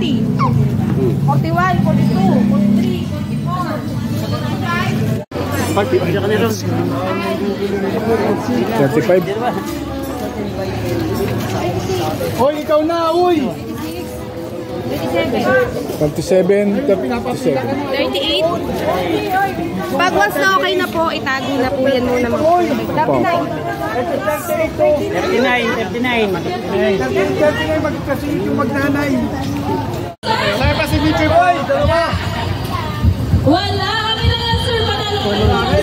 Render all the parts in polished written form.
41, 42, 43, 45. Hoy, ikaw na, uy! 37, 37. 38. Pag once na okay na po, itago na po yan muna mga. 39. Magkasingit yung magnanay. Sa'yo pa si Mitchell Boy, dalawa. Wala kami na yan, sir. Panalo ko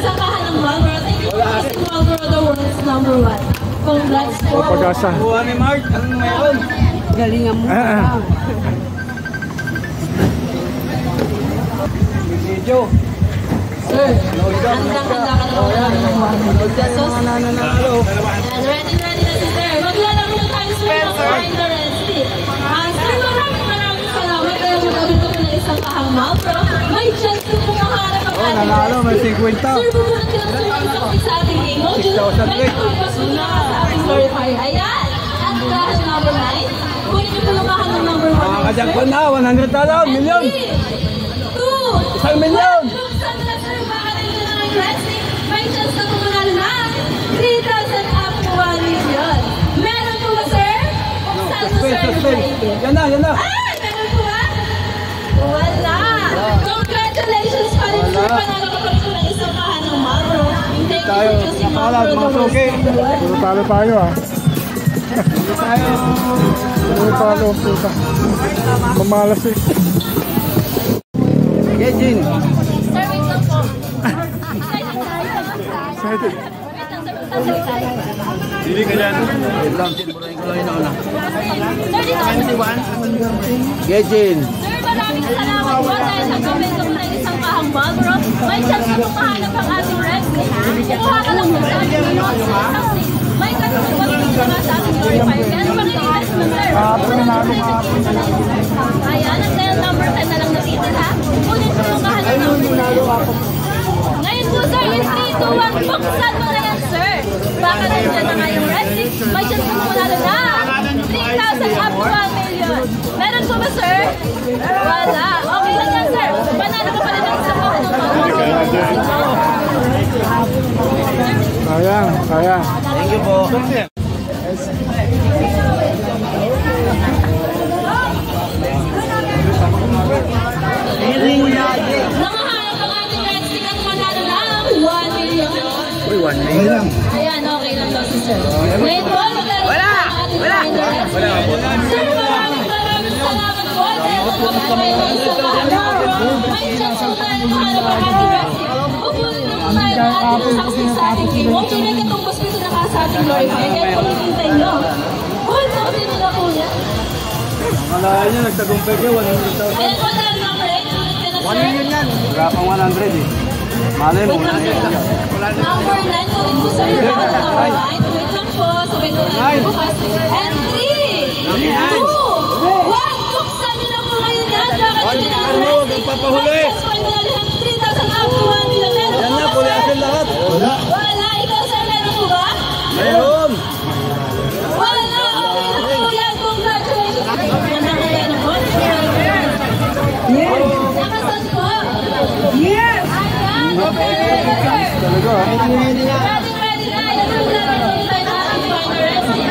sa kahan ng Walbro. Thank you for asking Walbro, the world's #1. Congrats po. Pag-asa. Buha ni Mark, anong mayroon? Galingan mo. Video. Sir, handa-handa ka na namin ng Walbro. Pesos. And ready na si sir. Maglalaro na tayo, sir, ng Find the Red Sea. Sir, maraming salamat. Kaya magabi ko na isang kahang Walbro. May chance ko po makaharap ang ating Nanalo, may 50. Sir, bubunan ka lang, sir, ng isang sa ating game. May pagpaso na sa ating verifier. Ayan! At kahit number 9, kunin niyo po yung kahang ng number 1. Makakajak ko na, $100, milyon. 2, 1 milyon. buksan na, sir, baka rin nyo na ng wrestling. May chance na pumunal na 3,000 up to 1 million. Meron po ba, sir? Buksan mo, sir, yung bracket. Yan na. Meron po ba? Wala. Congratulations pa rin, sir. Panalo ka pa rin ng isang kahan ng Marlboro. Thank you for choosing Marlboro, the world's #1. Puro talo tayo Puro talo. Mamalas eh. Gejin. Sir, wait lang po. Excited. Dili ka dyan. Wait lang, buray na una. Sir, dito. Gejin. Sir, maraming salamat po dahil sa komento mo ng isang kahang Marlboro. May chance na pumahanap ang ating wrestling. Kuha ka lang ng sabi ng isang seat. May kasusunod na nga sa ating glorifier. Kaya ano bang investment, sir? Ayan, at dahil number 10 na lang natitira. Kunin mo yung kahang number 10. Ngayon po, sir, in 3, 2, 1, buksan mo na yan, sir. Baka nandiyan na nga yung wrestling. May chance na pumunalo na 3,000 up to 1 million. Meron po ba, sir? Wala. Okay lang yan, sir. Panalo ko pa rin ang isang kahang ng Sayang. Thank you po. Nakahanap ang ating wrestling at manalo ng 1 million. Uy, 1 million. Ayan, okay lang daw si sir. Ngayon po, wala. Sir, maraming salamat po. Dahil sa pagkakay ng isang kahang may chance po tayo mahanap ang ating wrestling. Upunin na po tayo ng ating saksi sa ating team. Okay na katumbos dito na ka sa ating glorifier. Kaya po hintay nyo. Hold on, sino na po yan? Malayan niya, nagtagumpay kayo, 100,000. Ayan po tayo number 8. 1 million yan. Wala pang 100 eh. Malay mo. Number 9 po rin po sir. Number 9. Wait lang po. Sabay ko na bukas. And 3, 2, 1. Buksan nyo na po ngayon yan. Bakit nyo na ang wrestling? Magpapahuli. May chance po nyo na 3,000 up to 1 million. Meron Yan po na, ba, puli sir? asin lahat. Wala. Ikaw sir, meron po ba? Mayroon. Wala. Okay na po yan. Congratulations. Ganda ko yan po. Nakasan po. Yes. Ayan. Okay. Ready na. Ayan po natin tayo na ating final wrestling.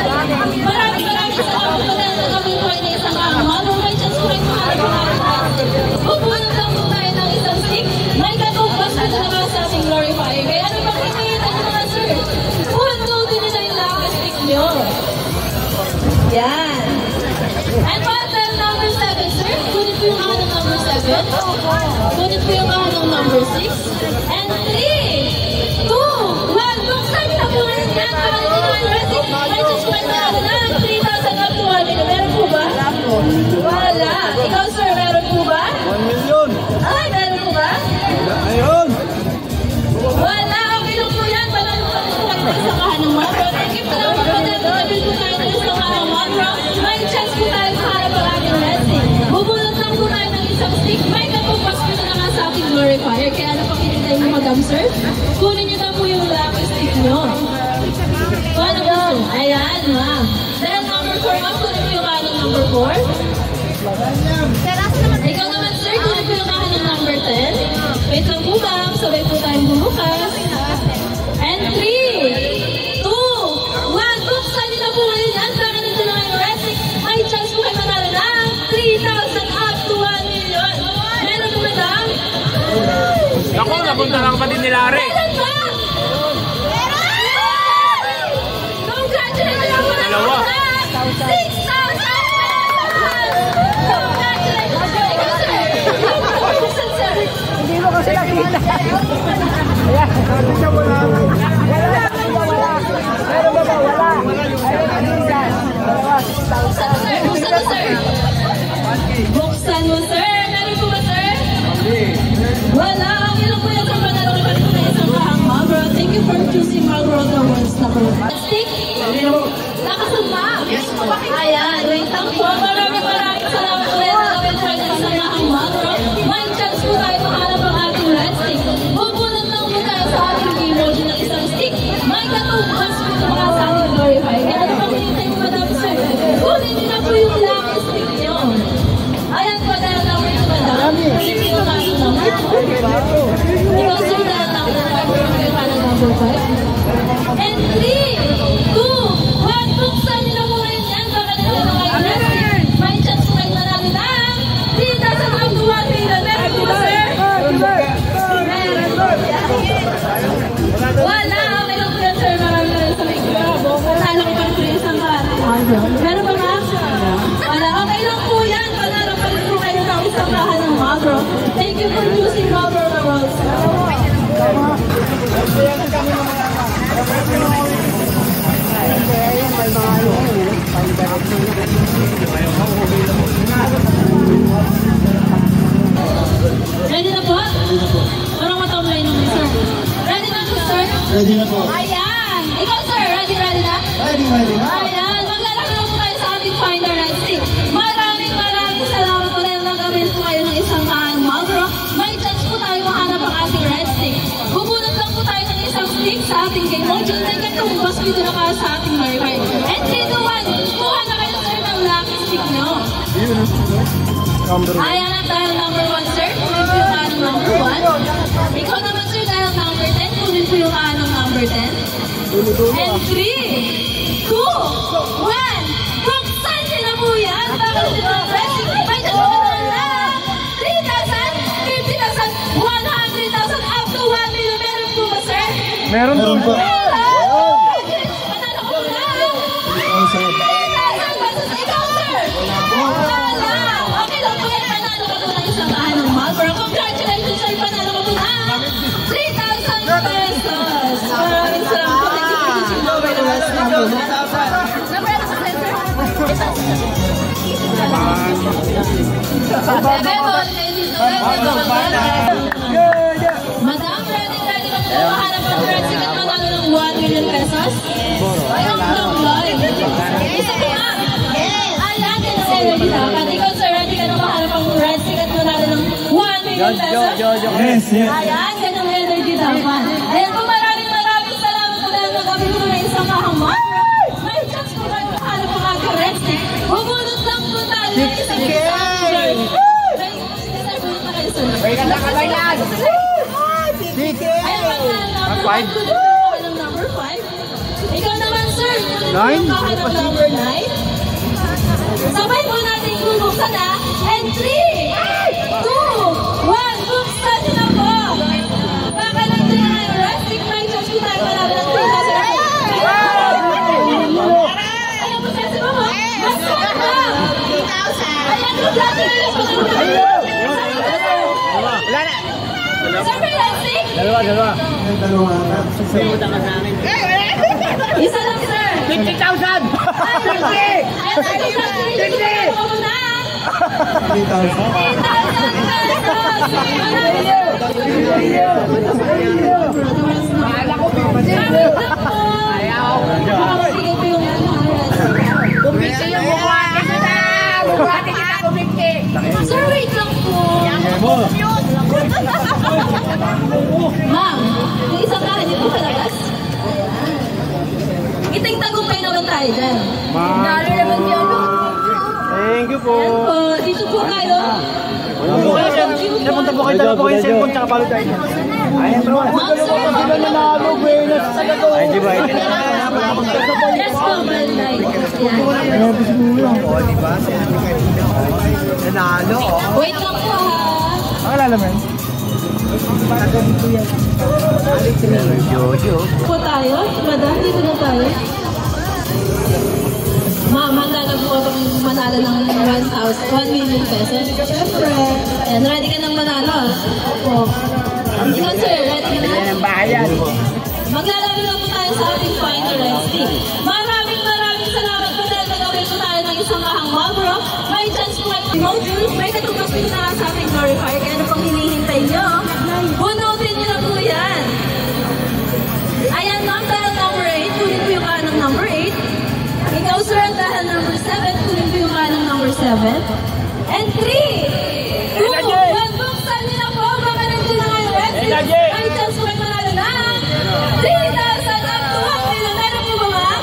Maraming salamat po dahil sa gawin po ay isang kahang. May chance po kayo maharap ang ating wrestling. Pupunod lang po tayo ng isang stick. May katumbas dito naman sa ating glorifier. Kaya ano bang hinihintay nyo mga sir? Pundutin nyo na yung lucky stick nyo. Yan. And pattern number 7, sir. Kunit po yung kahanang number 7. Kunit po yung kahanang number 6. And 3, 2, 1. Buksan nyo na po ngayon yan. Para nyo naman wrestling. May just went na 3,000 up to 1 million. Meron po ba? Wala. Ikaw, sir, meron po ba? 1 million. Ay, meron po ba? Mayroon. Wala. Okay lang po yan. Panalo ka po kayo ng isang kahanang Marlboro. Thank you po lang po dahil nagabil po tayo ng isang kahanang Marlboro. May chance po tayo maharap ang ating wrestling. Bubulot lang po tayo ng isang stick. May katupas po na nga sa ating glorifier. Kaya ano pang hinintay mo, madam sir? Kunin nyo na po yung lucky stick nyo. Ano po? Ayan, ma'am. Dahil number 4, ma'am, kunin po yung kahanang number 4. Ikaw naman, sir, kunin po yung kahan ng number 10. Wait lang po ma'am, sabay po tayong bumukas. And 3, 2, 1, buksan niyo na po ngayon yan. Baka nandun na kayo resting. May chance po kayo manalo ng 3,000 up to 1 million. Meron po madam? Ako, napunta lang pa din nila Are. Meron ba? Congratulations po na Dalawa. 6,000 Hindi mo kasi nakita. Ayan. Wala. Meron ba ba? Wala. Buksan mo, sir. Meron po ba, sir? Wala. Okay lang po yan, sir. Panalo ko pa rin po na isang kahang Magro. Thank you for choosing Magro the world's number 1. Stick. Nakasama. Ayan. Wait lang po. Maraming salamat po rin na gawin po na isang kahang Magro. May chance po tayo makahanap ang ating red stick. Pupunod lang po tayo sa ating emoji ng isang stick. May katubukas po na mga sa ating glorify. Kaya ano pang hinintay mo, madam, sir? Kunin niyo na po yung lucky stick niyo. Ayan po, dahil number 2, madam. Kunin niyo yung kaso number 4. Ikaw, sir, dahil number 5. Kunin niyo yung kaso number 5. And 3, 2, 1, buksan niyo na po ngayon yan. Baka nandun na kayo red stick. May chance po kayo manalo na 3,000 up to 1 million. Meron po ba, sir? Meron. Wala. Okay lang po yan, sir. Maraming sa may grabo. Panalo ko pa rin po yung isang kahang. Meron ba, ma'am? Wala. Okay lang po yan. Panalo pa rin po kayo ng isang kahang ng Magro. Thank you for choosing Magro the world's. Ready na po? Parang matamlay naman, sir. Ready na po, sir? Ready na po. Ayan! Ikaw, sir, ready na? Ready na. Ayan! Maglalaki na po tayo sa ating Finder Red Stick. Maraming salamat po dahil nagawin po kayo ng isang kahang Magro. May chance po tayo mahanap ang ating Red Stick. Bubunot lang po tayo ng isang stick sa ating game mode. Yung tayo tumubas dito na kayo sa ating Maribay. And 3, 2, 1, kuha na kayo, sir, ng lucky stick nyo. Ayan ang dahil number 1, sir. Kunin po yung anong number 1. Ikaw naman, sir, dahil number 10. Kunin po yung anong number 10. And 3, 2, 1, buksan niyo na po yan. Bakit ito ang pressing? May nasusunod na 3,000, 50,000, 100,000, up to 1 million. Meron po ba, sir? Meron po. Panalo ko na. 3,000 pesos. Ikaw, sir. Wala. Okay lang po yan. Panalo ka po ng isang kahang ng Magro. Congratulations, sir. Panalo ka po na 3,000 pesos. Maraming salamat po. Thank you for choosing Magro the world's number 1. Number ano sa sensor? Madam, ready ka na mahanap ng red stick at manalo ng 1 million pesos? Ayun lang, live. Isa ko nga. Ayan, ganun ready dapat. Ikaw, sir, ready ka na mahanap ng red stick at manalo ng 1 million pesos? Yes. Ayan, ganun energy dapat. Ayan po, maraming salamat po dahil nagawin ko na isang kahang Magro. May chance po kayo mahanap ang aking red stick. Bubunot lang po tayo ng isang example. Number 5. Ikaw naman, sir. Yung kahanap number 9. Sabay po natin bubuksan na. And 3, 2, 1, buksan na po. Baka nandun na yung rustic. May chance po tayo manalo ng 3,000. Ano po sa mo? Mas na. 3,000. Ayan, congratulations po naman. Wala na. Sir, may rustic? Dalawa. Isa lang, sir. 50,000! 3,000! Sir, wait lang po. Ma'am, yung isang kahan niyo po sa labas. Iting tagumpay naman tayo dyan. Nalo naman yun. Thank you po. Ayan po. Dito po tayo. Punta po kayo, dala po kayo yung cellphone tsaka balot tayo. Ayan bro. Ay, di ba? Yes po, Balday. Nanalo. Wait lang po ha. Alala mo yun? Po tayo. Madam, dito na tayo. Ma'am, handa na po akong manalo ng 1 million pesos. Siyempre. Ayan, ready ka nang manalo. Opo. Ikaw sir, ready ka na? Yan ang bahayan. Maglalaro na po tayo sa ating final resting. Maraming salamat po dahil nag-away po tayo ng isang kahang Marlboro. May chance po at modules. May katumbas po na sa ating glorifier. Kaya ano pang hinihintay nyo? Bunutin nyo na po yan. Ayan ma'am, dahil number 8. Kunin po yung kanang number 8. Ikaw sir, dahil number 7. Kunin po yung kanang number 7. And 3, 2, 1. Buksan nyo na po. Baka nandun na ngayon resting. May chance po at manalo na 3,000 up to 1 million. Meron po ba ma'am?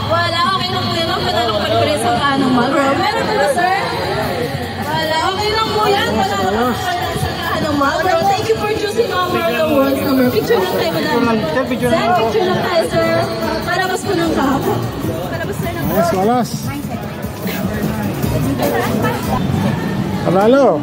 Wala. Okay na po yan ma'am. Panalo ko pa rin sa kanang Marlboro. Meron po ba sir? Wala. Okay lang po yan. Panalo ko pa rin sa kanang Marlboro. Thank you for choosing our Marlboro Awards number. Picture lang tayo madami. Sir, picture lang tayo sir. Para mas po ng kahapon. Para mas tayo ng kahapon. Walas. Panalo.